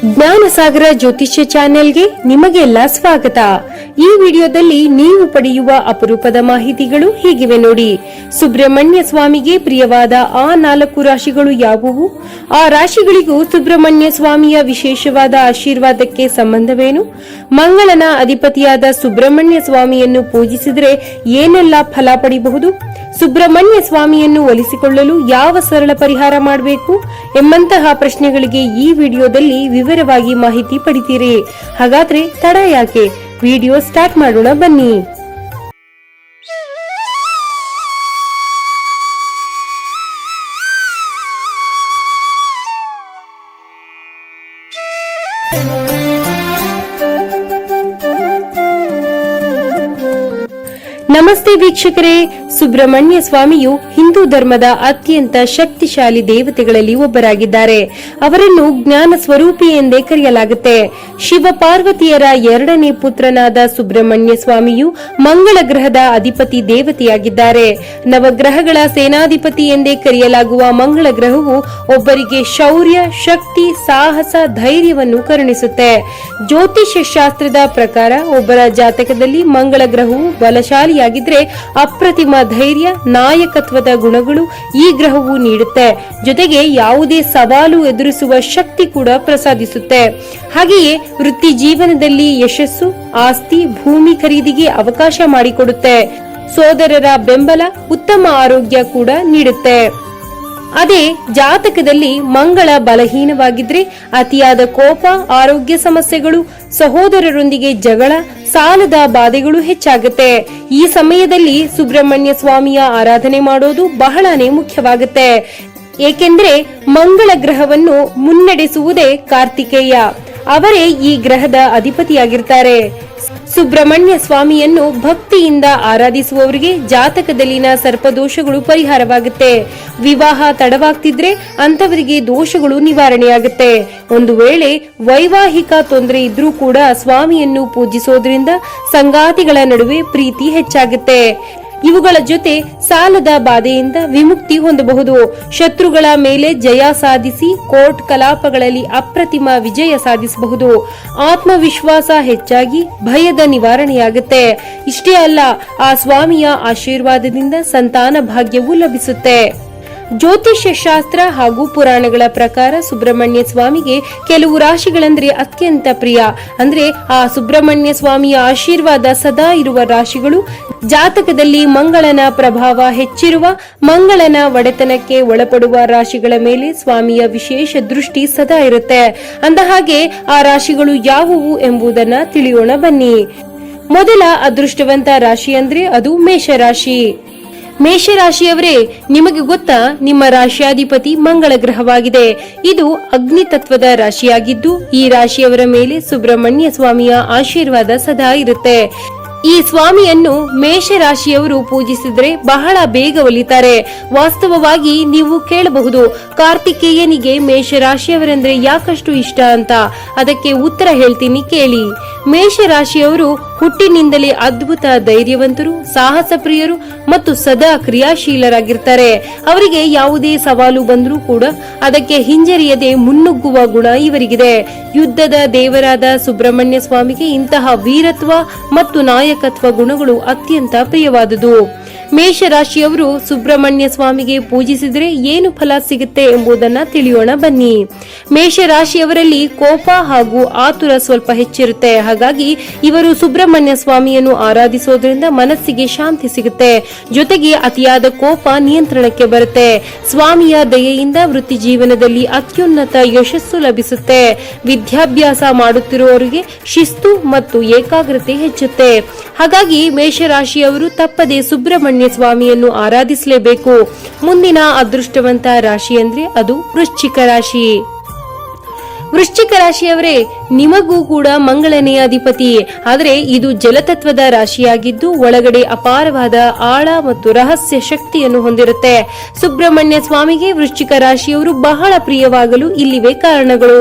ಜ್ಞಾನಸಾಗರ ಜ್ಯೋತಿಷ್ಯ ಚಾನೆಲ್ಗೆ ನಿಮಗೆಲ್ಲ ಸ್ವಾಗತ. ಈ ವಿಡಿಯೋದಲ್ಲಿ ನೀವು ಪಡೆಯುವ ಅಪರೂಪದ ಮಾಹಿತಿಗಳು ಹೀಗಿವೆ ನೋಡಿ. ಸುಬ್ರಹ್ಮಣ್ಯ ಸ್ವಾಮಿಗೆ ಪ್ರಿಯವಾದ ಆ 4 ರಾಶಿಗಳು ಯಾವುವು? ಆ ರಾಶಿಗಳಿಗೂ ಸುಬ್ರಹ್ಮಣ್ಯ ಸ್ವಾಮಿಯ ವಿಶೇಷವಾದ ಆಶೀರ್ವಾದಕ್ಕೆ ಸಂಬಂಧವೇನು? ಮಂಗಳನ ಅಧಿಪತಿಯಾದ ಸುಬ್ರಹ್ಮಣ್ಯ ಸ್ವಾಮಿಯನ್ನು ಪೂಜಿಸಿದರೆ ಏನೆಲ್ಲ ಫಲ ಪಡೆಯಬಹುದು? ಸುಬ್ರಹ್ಮಣ್ಯ ಸ್ವಾಮಿಯನ್ನು ಒಲಿಸಿಕೊಳ್ಳಲು ಯಾವ ಸರಳ ಪರಿಹಾರ ಮಾಡಬೇಕು ಎಂಬಂತಹ ಪ್ರಶ್ನೆಗಳಿಗೆ ಈ ವಿಡಿಯೋದಲ್ಲಿ ವಿವರವಾಗಿ ಮಾಹಿತಿ ಪಡಿತೀರಿ. ಹಾಗಾದ್ರೆ ತಡ ಯಾಕೆ, ವಿಡಿಯೋ ಸ್ಟಾರ್ಟ್ ಮಾಡೋಣ ಬನ್ನಿ. ನಮಸ್ತೆ ವೀಕ್ಷಕರೇ, ಸುಬ್ರಹ್ಮಣ್ಯ ಸ್ವಾಮಿಯು ಹಿಂದೂ ಧರ್ಮದ ಅತ್ಯಂತ ಶಕ್ತಿಶಾಲಿ ದೇವತೆಗಳಲ್ಲಿ ಒಬ್ಬರಾಗಿದ್ದಾರೆ. ಅವರನ್ನು ಜ್ಞಾನ ಸ್ವರೂಪಿ ಎಂದೇ ಕರೆಯಲಾಗುತ್ತೆ. ಶಿವ ಪಾರ್ವತಿಯರ 2ನೇ ಪುತ್ರನಾದ ಸುಬ್ರಹ್ಮಣ್ಯ ಸ್ವಾಮಿಯು ಮಂಗಳ ಗ್ರಹದ ಅಧಿಪತಿ ದೇವತೆಯಾಗಿದ್ದಾರೆ. ನವಗ್ರಹಗಳ ಸೇನಾಧಿಪತಿ ಎಂದೇ ಕರೆಯಲಾಗುವ ಮಂಗಳ ಗ್ರಹವು ಒಬ್ಬರಿಗೆ ಶೌರ್ಯ, ಶಕ್ತಿ, ಸಾಹಸ, ಧೈರ್ಯವನ್ನು ಕರುಣಿಸುತ್ತೆ. ಜ್ಯೋತಿಷ್ಯ ಶಾಸ್ತ್ರದ ಪ್ರಕಾರ ಒಬ್ಬರ ಜಾತಕದಲ್ಲಿ ಮಂಗಳ ಗ್ರಹವು ಬಲಶಾಲಿಯಾಗಿದ್ರೆ ಅಪ್ರತಿಮ ಧೈರ್ಯ, ನಾಯಕತ್ವದ ಗುಣಗಳು ಈ ಗ್ರಹವು ನೀಡುತ್ತೆ. ಜೊತೆಗೆ ಯಾವುದೇ ಸವಾಲು ಎದುರಿಸುವ ಶಕ್ತಿ ಕೂಡ ಪ್ರಸಾದಿಸುತ್ತೆ. ಹಾಗೆಯೇ ವೃತ್ತಿ ಜೀವನದಲ್ಲಿ ಯಶಸ್ಸು, ಆಸ್ತಿ, ಭೂಮಿ ಖರೀದಿಗೆ ಅವಕಾಶ ಮಾಡಿಕೊಡುತ್ತೆ. ಸೋದರರ ಬೆಂಬಲ, ಉತ್ತಮ ಆರೋಗ್ಯ ಕೂಡ ನೀಡುತ್ತೆ. ಅದೇ ಜಾತಕದಲ್ಲಿ ಮಂಗಳ ಬಲಹೀನವಾಗಿದ್ರೆ ಅತಿಯಾದ ಕೋಪ, ಆರೋಗ್ಯ ಸಮಸ್ಯೆಗಳು, ಸಹೋದರರೊಂದಿಗೆ ಜಗಳ, ಸಾಲದ ಬಾಧೆಗಳು ಹೆಚ್ಚಾಗುತ್ತೆ. ಈ ಸಮಯದಲ್ಲಿ ಸುಬ್ರಹ್ಮಣ್ಯ ಸ್ವಾಮಿಯ ಆರಾಧನೆ ಮಾಡೋದು ಬಹಳನೇ ಮುಖ್ಯವಾಗುತ್ತೆ. ಏಕೆಂದ್ರೆ ಮಂಗಳ ಗ್ರಹವನ್ನು ಮುನ್ನಡೆಸುವುದೇ ಕಾರ್ತಿಕೇಯ. ಅವರೇ ಈ ಗ್ರಹದ ಅಧಿಪತಿಯಾಗಿರ್ತಾರೆ. ಸುಬ್ರಹ್ಮಣ್ಯ ಸ್ವಾಮಿಯನ್ನು ಭಕ್ತಿಯಿಂದ ಆರಾಧಿಸುವವರಿಗೆ ಜಾತಕದಲ್ಲಿನ ಸರ್ಪದೋಷಗಳು ಪರಿಹಾರವಾಗುತ್ತೆ. ವಿವಾಹ ತಡವಾಗ್ತಿದ್ರೆ ಅಂತವರಿಗೆ ದೋಷಗಳು ನಿವಾರಣೆಯಾಗುತ್ತೆ. ಒಂದು ವೇಳೆ ವೈವಾಹಿಕ ತೊಂದರೆ ಇದ್ರೂ ಕೂಡ ಸ್ವಾಮಿಯನ್ನು ಪೂಜಿಸೋದ್ರಿಂದ ಸಂಗಾತಿಗಳ ನಡುವೆ ಪ್ರೀತಿ ಹೆಚ್ಚಾಗುತ್ತೆ. ಇವುಗಳ ಜೊತೆ ಸಾಲದ ಬಾಧೆಯಿಂದ ವಿಮುಕ್ತಿ ಹೊಂದಬಹುದು. ಶತ್ರುಗಳ ಮೇಲೆ ಜಯ ಸಾಧಿಸಿ ಕೋರ್ಟ್ ಕಲಾಪಗಳಲ್ಲಿ ಅಪ್ರತಿಮ ವಿಜಯ ಸಾಧಿಸಬಹುದು. ಆತ್ಮವಿಶ್ವಾಸ ಹೆಚ್ಚಾಗಿ ಭಯದ ನಿವಾರಣೆಯಾಗುತ್ತೆ. ಇಷ್ಟೇ ಅಲ್ಲ, ಆ ಸ್ವಾಮಿಯ ಆಶೀರ್ವಾದದಿಂದ ಸಂತಾನ ಭಾಗ್ಯವೂ ಲಭಿಸುತ್ತೆ. ಜ್ಯೋತಿಷ್ಯ ಶಾಸ್ತ್ರ ಹಾಗೂ ಪುರಾಣಗಳ ಪ್ರಕಾರ ಸುಬ್ರಹ್ಮಣ್ಯ ಸ್ವಾಮಿಗೆ ಕೆಲವು ರಾಶಿಗಳಂದ್ರೆ ಅತ್ಯಂತ ಪ್ರಿಯ. ಅಂದ್ರೆ ಆ ಸುಬ್ರಹ್ಮಣ್ಯ ಸ್ವಾಮಿಯ ಆಶೀರ್ವಾದ ಸದಾ ಇರುವ ರಾಶಿಗಳು, ಜಾತಕದಲ್ಲಿ ಮಂಗಳನ ಪ್ರಭಾವ ಹೆಚ್ಚಿರುವ, ಮಂಗಳನ ಒಡೆತನಕ್ಕೆ ಒಳಪಡುವ ರಾಶಿಗಳ ಮೇಲೆ ಸ್ವಾಮಿಯ ವಿಶೇಷ ದೃಷ್ಟಿ ಸದಾ ಇರುತ್ತೆ. ಅಂದಹಾಗೆ ಆ ರಾಶಿಗಳು ಯಾವುವು ಎಂಬುದನ್ನ ತಿಳಿಯೋಣ ಬನ್ನಿ. ಮೊದಲ ಅದೃಷ್ಟವಂತ ರಾಶಿ ಅಂದ್ರೆ ಅದು ಮೇಷರಾಶಿ. ಮೇಷರಾಶಿಯವರೇ, ನಿಮಗೆ ಗೊತ್ತಾ, ನಿಮ್ಮ ರಾಶಿಯಾಧಿಪತಿ ಮಂಗಳ ಗ್ರಹವಾಗಿದೆ. ಇದು ಅಗ್ನಿ ತತ್ವದ ರಾಶಿಯಾಗಿದ್ದು ಈ ರಾಶಿಯವರ ಮೇಲೆ ಸುಬ್ರಹ್ಮಣ್ಯ ಸ್ವಾಮಿಯ ಆಶೀರ್ವಾದ ಸದಾ ಇರುತ್ತೆ. ಈ ಸ್ವಾಮಿಯನ್ನು ಮೇಷರಾಶಿಯವರು ಪೂಜಿಸಿದ್ರೆ ಬಹಳ ಬೇಗ ಒಲಿತಾರೆ. ವಾಸ್ತವವಾಗಿ ನೀವು ಕೇಳಬಹುದು, ಕಾರ್ತಿಕೇಯನಿಗೆ ಮೇಷರಾಶಿಯವರೆಂದ್ರೆ ಯಾಕಷ್ಟು ಇಷ್ಟ ಅಂತ. ಅದಕ್ಕೆ ಉತ್ತರ ಹೇಳ್ತೀನಿ ಕೇಳಿ. ಮೇಷರಾಶಿಯವರು ಹುಟ್ಟಿನಿಂದಲೇ ಅದ್ಭುತ ಧೈರ್ಯವಂತರು, ಸಾಹಸ ಪ್ರಿಯರು ಮತ್ತು ಸದಾ ಕ್ರಿಯಾಶೀಲರಾಗಿರ್ತಾರೆ. ಅವರಿಗೆ ಯಾವುದೇ ಸವಾಲು ಬಂದರೂ ಕೂಡ ಅದಕ್ಕೆ ಹಿಂಜರಿಯದೆ ಮುನ್ನುಗ್ಗುವ ಗುಣ ಇವರಿಗಿದೆ. ಯುದ್ಧದ ದೇವರಾದ ಸುಬ್ರಹ್ಮಣ್ಯ ಸ್ವಾಮಿಗೆ ಇಂತಹ ವೀರತ್ವ ಮತ್ತು ನಾಯಕತ್ವ ಗುಣಗಳು ಅತ್ಯಂತ ಪ್ರಿಯವಾದುದು. ಮೇಷರಾಶಿಯವರು ಸುಬ್ರಹ್ಮಣ್ಯ ಸ್ವಾಮಿಗೆ ಪೂಜಿಸಿದ್ರೆ ಏನು ಫಲ ಸಿಗುತ್ತೆ ಎಂಬುದನ್ನ ತಿಳಿಯೋಣ ಬನ್ನಿ. ಮೇಷರಾಶಿಯವರಲ್ಲಿ ಕೋಪ ಹಾಗೂ ಆತುರ ಸ್ವಲ್ಪ ಹೆಚ್ಚಿರುತ್ತೆ. ಹಾಗಾಗಿ ಇವರು ಸುಬ್ರಹ್ಮಣ್ಯ ಸ್ವಾಮಿಯನ್ನು ಆರಾಧಿಸೋದ್ರಿಂದ ಮನಸ್ಸಿಗೆ ಶಾಂತಿ ಸಿಗುತ್ತೆ. ಜೊತೆಗೆ ಅತಿಯಾದ ಕೋಪ ನಿಯಂತ್ರಣಕ್ಕೆ ಬರುತ್ತೆ. ಸ್ವಾಮಿಯ ದಯೆಯಿಂದ ವೃತ್ತಿ ಜೀವನದಲ್ಲಿ ಅತ್ಯುನ್ನತ ಯಶಸ್ಸು ಲಭಿಸುತ್ತೆ. ವಿದ್ಯಾಭ್ಯಾಸ ಮಾಡುತ್ತಿರುವವರಿಗೆ ಶಿಸ್ತು ಮತ್ತು ಏಕಾಗ್ರತೆ ಹೆಚ್ಚುತ್ತೆ. ಹಾಗಾಗಿ ಮೇಷರಾಶಿಯವರು ತಪ್ಪದೆ ಸುಬ್ರಹ್ಮಣ್ಯ ಸ್ವಾಮಿಯನ್ನು ಆರಾಧಿಸಲೇಬೇಕು. ಮುಂದಿನ ಅದೃಷ್ಟವಂತ ರಾಶಿ ಅಂದ್ರೆ ಅದು ವೃಶ್ಚಿಕ ರಾಶಿ. ವೃಶ್ಚಿಕ ರಾಶಿಯವರೇ, ನಿಮಗೂ ಕೂಡ ಮಂಗಳನೇ ಅಧಿಪತಿ. ಆದರೆ ಇದು ಜಲತತ್ವದ ರಾಶಿಯಾಗಿದ್ದು ಒಳಗಡೆ ಅಪಾರವಾದ ಆಳ ಮತ್ತು ರಹಸ್ಯ ಶಕ್ತಿಯನ್ನು ಹೊಂದಿರುತ್ತೆ. ಸುಬ್ರಹ್ಮಣ್ಯ ಸ್ವಾಮಿಗೆ ವೃಶ್ಚಿಕ ರಾಶಿಯವರು ಬಹಳ ಪ್ರಿಯವಾಗಲು ಇಲ್ಲಿವೆ ಕಾರಣಗಳು.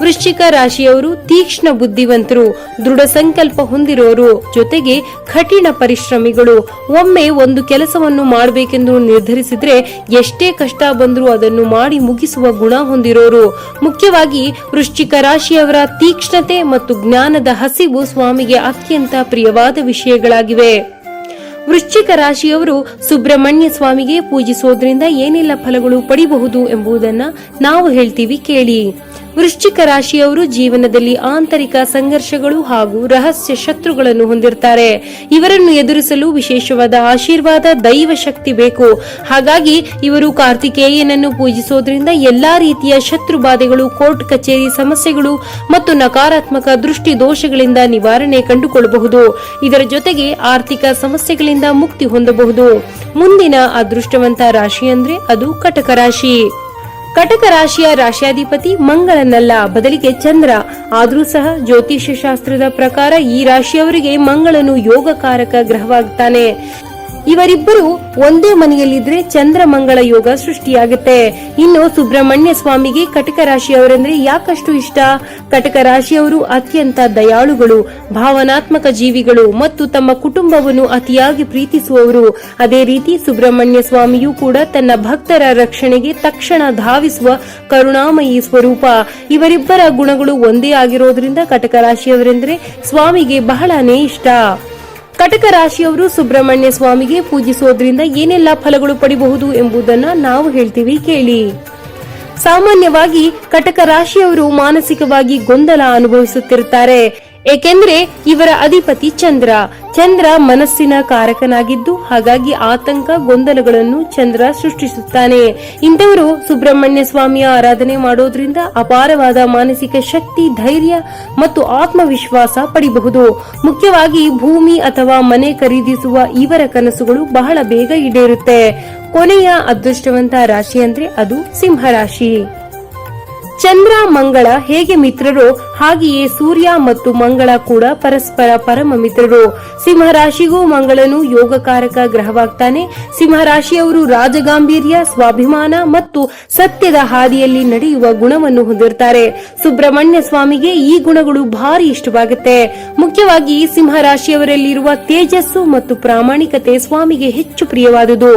ವೃಶ್ಚಿಕ ರಾಶಿಯವರು ತೀಕ್ಷ್ಣ ಬುದ್ಧಿವಂತರು, ದೃಢ ಸಂಕಲ್ಪ ಹೊಂದಿರೋರು, ಜೊತೆಗೆ ಕಠಿಣ ಪರಿಶ್ರಮಿಗಳು. ಒಮ್ಮೆ ಒಂದು ಕೆಲಸವನ್ನು ಮಾಡಬೇಕೆಂದು ನಿರ್ಧರಿಸಿದ್ರೆ ಎಷ್ಟೇ ಕಷ್ಟ ಬಂದರೂ ಅದನ್ನು ಮಾಡಿ ಮುಗಿಸುವ ಗುಣ ಹೊಂದಿರೋರು. ಮುಖ್ಯವಾಗಿ ವೃಶ್ಚಿಕ ರಾಶಿಯವರ ತೀಕ್ಷ್ಣತೆ ಮತ್ತು ಜ್ಞಾನದ ಹಸಿವು ಸ್ವಾಮಿಗೆ ಅತ್ಯಂತ ಪ್ರಿಯವಾದ ವಿಷಯಗಳಾಗಿವೆ. ವೃಶ್ಚಿಕ ರಾಶಿಯವರು ಸುಬ್ರಹ್ಮಣ್ಯ ಸ್ವಾಮಿಗೆ ಪೂಜಿಸೋದ್ರಿಂದ ಏನೆಲ್ಲ ಫಲಗಳು ಪಡಿಬಹುದು ಎಂಬುದನ್ನ ನಾವು ಹೇಳ್ತೀವಿ ಕೇಳಿ. ವೃಶ್ಚಿಕ ರಾಶಿಯವರು ಜೀವನದಲ್ಲಿ ಆಂತರಿಕ ಸಂಘರ್ಷಗಳು ಹಾಗೂ ರಹಸ್ಯ ಶತ್ರುಗಳನ್ನು ಹೊಂದಿರುತ್ತಾರೆ. ಇವರನ್ನು ಎದುರಿಸಲು ವಿಶೇಷವಾದ ಆಶೀರ್ವಾದ, ದೈವ ಶಕ್ತಿ ಬೇಕು. ಹಾಗಾಗಿ ಇವರು ಕಾರ್ತಿಕೇಯನನ್ನು ಪೂಜಿಸೋದ್ರಿಂದ ಎಲ್ಲಾ ರೀತಿಯ ಶತ್ರು ಬಾಧೆಗಳು, ಕೋರ್ಟ್ ಕಚೇರಿ ಸಮಸ್ಯೆಗಳು ಮತ್ತು ನಕಾರಾತ್ಮಕ ದೃಷ್ಟಿ ದೋಷಗಳಿಂದ ನಿವಾರಣೆ ಕಂಡುಕೊಳ್ಳಬಹುದು. ಇದರ ಜೊತೆಗೆ ಆರ್ಥಿಕ ಸಮಸ್ಯೆಗಳಿಂದ ಮುಕ್ತಿ ಹೊಂದಬಹುದು. ಮುಂದಿನ ಅದೃಷ್ಟವಂತ ರಾಶಿ ಅಂದ್ರೆ ಅದು ಕಟಕ ರಾಶಿ. ಕಟಕ ರಾಶಿಯ ರಾಶಿಯಾಧಿಪತಿ ಮಂಗಳನಲ್ಲ, ಬದಲಿಗೆ ಚಂದ್ರ. ಆದರೂ ಸಹ ಜ್ಯೋತಿಷ್ಯ ಶಾಸ್ತ್ರದ ಪ್ರಕಾರ ಈ ರಾಶಿಯವರಿಗೆ ಮಂಗಳನು ಯೋಗಕಾರಕ ಗ್ರಹವಾಗುತ್ತಾನೆ. ಇವರಿಬ್ಬರು ಒಂದೇ ಮನೆಯಲ್ಲಿದ್ರೆ ಚಂದ್ರ ಮಂಗಳ ಯೋಗ ಸೃಷ್ಟಿಯಾಗುತ್ತೆ. ಇನ್ನು ಸುಬ್ರಹ್ಮಣ್ಯ ಸ್ವಾಮಿಗೆ ಕಟಕ ರಾಶಿಯವರೆಂದ್ರೆ ಯಾಕಷ್ಟು ಇಷ್ಟ? ಕಟಕ ರಾಶಿಯವರು ಅತ್ಯಂತ ದಯಾಳುಗಳು, ಭಾವನಾತ್ಮಕ ಜೀವಿಗಳು ಮತ್ತು ತಮ್ಮ ಕುಟುಂಬವನ್ನು ಅತಿಯಾಗಿ ಪ್ರೀತಿಸುವವರು. ಅದೇ ರೀತಿ ಸುಬ್ರಹ್ಮಣ್ಯ ಸ್ವಾಮಿಯೂ ಕೂಡ ತನ್ನ ಭಕ್ತರ ರಕ್ಷಣೆಗೆ ತಕ್ಷಣ ಧಾವಿಸುವ ಕರುಣಾಮಯಿ ಸ್ವರೂಪ. ಇವರಿಬ್ಬರ ಗುಣಗಳು ಒಂದೇ ಆಗಿರೋದ್ರಿಂದ ಕಟಕ ರಾಶಿಯವರೆಂದ್ರೆ ಸ್ವಾಮಿಗೆ ಬಹಳನೇ ಇಷ್ಟ. ಕಟಕ ರಾಶಿಯವರು ಸುಬ್ರಹ್ಮಣ್ಯ ಸ್ವಾಮಿಗೆ ಪೂಜಿಸೋದ್ರಿಂದ ಏನೆಲ್ಲ ಫಲಗಳು ಪಡಿಬಹುದು ಎಂಬುದನ್ನ ನಾವು ಹೇಳ್ತೀವಿ ಕೇಳಿ. ಸಾಮಾನ್ಯವಾಗಿ ಕಟಕ ರಾಶಿಯವರು ಮಾನಸಿಕವಾಗಿ ಗೊಂದಲ ಅನುಭವಿಸುತ್ತಿರುತ್ತಾರೆ. ಏಕೆಂದ್ರೆ ಇವರ ಅಧಿಪತಿ ಚಂದ್ರ. ಚಂದ್ರ ಮನಸ್ಸಿನ ಕಾರಕನಾಗಿದ್ದು, ಹಾಗಾಗಿ ಆತಂಕ, ಗೊಂದಲಗಳನ್ನು ಚಂದ್ರ ಸೃಷ್ಟಿಸುತ್ತಾನೆ. ಇಂಥವರು ಸುಬ್ರಹ್ಮಣ್ಯ ಸ್ವಾಮಿಯ ಆರಾಧನೆ ಮಾಡೋದ್ರಿಂದ ಅಪಾರವಾದ ಮಾನಸಿಕ ಶಕ್ತಿ, ಧೈರ್ಯ ಮತ್ತು ಆತ್ಮವಿಶ್ವಾಸ ಪಡಿಬಹುದು. ಮುಖ್ಯವಾಗಿ ಭೂಮಿ ಅಥವಾ ಮನೆ ಖರೀದಿಸುವ ಇವರ ಕನಸುಗಳು ಬಹಳ ಬೇಗ ಈಡೇರುತ್ತೆ. ಕೊನೆಯ ಅದೃಷ್ಟವಂತ ರಾಶಿ ಅಂದ್ರೆ ಅದು ಸಿಂಹರಾಶಿ. ಚಂದ್ರ ಮಂಗಳ ಹೇಗೆ ಮಿತ್ರರೋ ಹಾಗೆಯೇ ಸೂರ್ಯ ಮತ್ತು ಮಂಗಳ ಕೂಡ ಪರಸ್ಪರ ಪರಮ ಮಿತ್ರರು. ಸಿಂಹರಾಶಿಗೂ ಮಂಗಳನು ಯೋಗಕಾರಕ ಗ್ರಹವಾಗ್ತಾನೆ. ಸಿಂಹರಾಶಿಯವರು ರಾಜಗಾಂಭೀರ್ಯ, ಸ್ವಾಭಿಮಾನ ಮತ್ತು ಸತ್ಯದ ಹಾದಿಯಲ್ಲಿ ನಡೆಯುವ ಗುಣವನ್ನು ಹೊಂದಿರುತ್ತಾರೆ. ಸುಬ್ರಹ್ಮಣ್ಯ ಸ್ವಾಮಿಗೆ ಈ ಗುಣಗಳು ಭಾರಿ ಇಷ್ಟವಾಗುತ್ತೆ. ಮುಖ್ಯವಾಗಿ ಸಿಂಹರಾಶಿಯವರಲ್ಲಿರುವ ತೇಜಸ್ಸು ಮತ್ತು ಪ್ರಾಮಾಣಿಕತೆ ಸ್ವಾಮಿಗೆ ಹೆಚ್ಚು ಪ್ರಿಯವಾದುದು.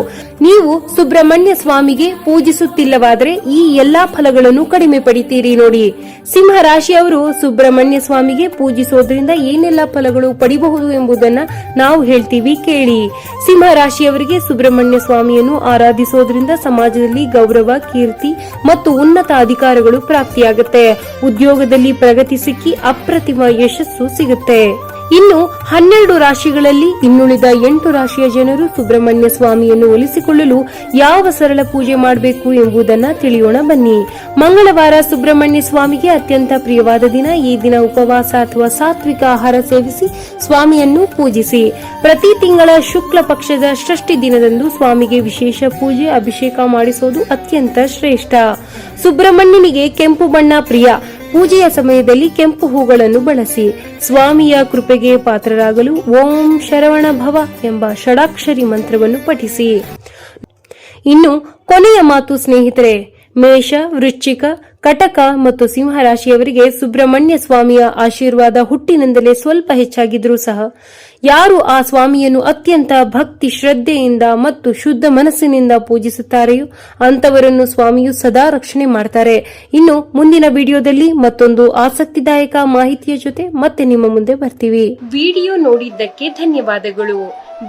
ನೀವು ಸುಬ್ರಹ್ಮಣ್ಯ ಸ್ವಾಮಿಗೆ ಪೂಜಿಸುತ್ತಿಲ್ಲವಾದರೆ ಈ ಎಲ್ಲಾ ಫಲಗಳನ್ನು ಕಡಿಮೆ ಪಡಿತೀರಿ ನೋಡಿ. ಸಿಂಹರಾಶಿಯವರು ಸುಬ್ರಹ್ಮಣ್ಯ ಸ್ವಾಮಿಗೆ ಪೂಜಿಸೋದ್ರಿಂದ ಏನೆಲ್ಲ ಫಲಗಳು ಪಡಿಬಹುದು ಎಂಬುದನ್ನ ನಾವು ಹೇಳ್ತೀವಿ ಕೇಳಿ. ಸಿಂಹರಾಶಿಯವರಿಗೆ ಸುಬ್ರಹ್ಮಣ್ಯ ಸ್ವಾಮಿಯನ್ನು ಆರಾಧಿಸೋದ್ರಿಂದ ಸಮಾಜದಲ್ಲಿ ಗೌರವ, ಕೀರ್ತಿ ಮತ್ತು ಉನ್ನತ ಅಧಿಕಾರಗಳು ಪ್ರಾಪ್ತಿಯಾಗುತ್ತೆ. ಉದ್ಯೋಗದಲ್ಲಿ ಪ್ರಗತಿ ಸಿಕ್ಕಿ ಅಪ್ರತಿಮ ಯಶಸ್ಸು ಸಿಗುತ್ತೆ. ಇನ್ನು 12 ರಾಶಿಗಳಲ್ಲಿ ಇನ್ನುಳಿದ 8 ರಾಶಿಯ ಜನರು ಸುಬ್ರಹ್ಮಣ್ಯ ಸ್ವಾಮಿಯನ್ನು ಒಲಿಸಿಕೊಳ್ಳಲು ಯಾವ ಸರಳ ಪೂಜೆ ಮಾಡಬೇಕು ಎಂಬುದನ್ನ ತಿಳಿಯೋಣ ಬನ್ನಿ. ಮಂಗಳವಾರ ಸುಬ್ರಹ್ಮಣ್ಯ ಸ್ವಾಮಿಗೆ ಅತ್ಯಂತ ಪ್ರಿಯವಾದ ದಿನ. ಈ ದಿನ ಉಪವಾಸ ಅಥವಾ ಸಾತ್ವಿಕ ಆಹಾರ ಸೇವಿಸಿ ಸ್ವಾಮಿಯನ್ನು ಪೂಜಿಸಿ. ಪ್ರತಿ ತಿಂಗಳ ಶುಕ್ಲ ಪಕ್ಷದ ಷಷ್ಠಿ ದಿನದಂದು ಸ್ವಾಮಿಗೆ ವಿಶೇಷ ಪೂಜೆ, ಅಭಿಷೇಕ ಮಾಡಿಸೋದು ಅತ್ಯಂತ ಶ್ರೇಷ್ಠ. ಸುಬ್ರಹ್ಮಣ್ಯನಿಗೆ ಕೆಂಪು ಬಣ್ಣ ಪ್ರಿಯ. ಪೂಜೆಯ ಸಮಯದಲ್ಲಿ ಕೆಂಪು ಹೂಗಳನ್ನು ಬಳಸಿ. ಸ್ವಾಮಿಯ ಕೃಪೆಗೆ ಪಾತ್ರರಾಗಲು ಓಂ ಶರವಣ ಭವ ಎಂಬ ಷಡಾಕ್ಷರಿ ಮಂತ್ರವನ್ನು ಪಠಿಸಿ. ಇನ್ನು ಕೊನೆಯ ಮಾತು ಸ್ನೇಹಿತರೆ, ಮೇಷ, ವೃಶ್ಚಿಕ, ಕಟಕ ಮತ್ತು ಸಿಂಹರಾಶಿಯವರಿಗೆ ಸುಬ್ರಹ್ಮಣ್ಯ ಸ್ವಾಮಿಯ ಆಶೀರ್ವಾದ ಹುಟ್ಟಿನಿಂದಲೇ ಸ್ವಲ್ಪ ಹೆಚ್ಚಾಗಿದ್ರೂ ಸಹ ಯಾರು ಆ ಸ್ವಾಮಿಯನ್ನು ಅತ್ಯಂತ ಭಕ್ತಿ, ಶ್ರದ್ಧೆಯಿಂದ ಮತ್ತು ಶುದ್ಧ ಮನಸ್ಸಿನಿಂದ ಪೂಜಿಸುತ್ತಾರೆಯೋ ಅಂತವರನ್ನು ಸ್ವಾಮಿಯು ಸದಾ ರಕ್ಷಣೆ ಮಾಡ್ತಾರೆ. ಇನ್ನು ಮುಂದಿನ ವಿಡಿಯೋದಲ್ಲಿ ಮತ್ತೊಂದು ಆಸಕ್ತಿದಾಯಕ ಮಾಹಿತಿಯ ಜೊತೆ ಮತ್ತೆ ನಿಮ್ಮ ಮುಂದೆ ಬರ್ತೀವಿ. ವಿಡಿಯೋ ನೋಡಿದ್ದಕ್ಕೆ ಧನ್ಯವಾದಗಳು.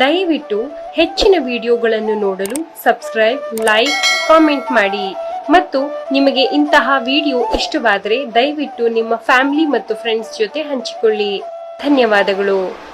ದಯವಿಟ್ಟು ಹೆಚ್ಚಿನ ವಿಡಿಯೋಗಳನ್ನು ನೋಡಲು ಸಬ್ಸ್ಕ್ರೈಬ್, ಲೈಕ್, ಕಾಮೆಂಟ್ ಮಾಡಿ. ಮತ್ತು ನಿಮಗೆ ಇಂತಹ ವಿಡಿಯೋ ಇಷ್ಟವಾದರೆ ದಯವಿಟ್ಟು ನಿಮ್ಮ ಫ್ಯಾಮಿಲಿ ಮತ್ತು ಫ್ರೆಂಡ್ಸ್ ಜೊತೆ ಹಂಚಿಕೊಳ್ಳಿ. ಧನ್ಯವಾದಗಳು.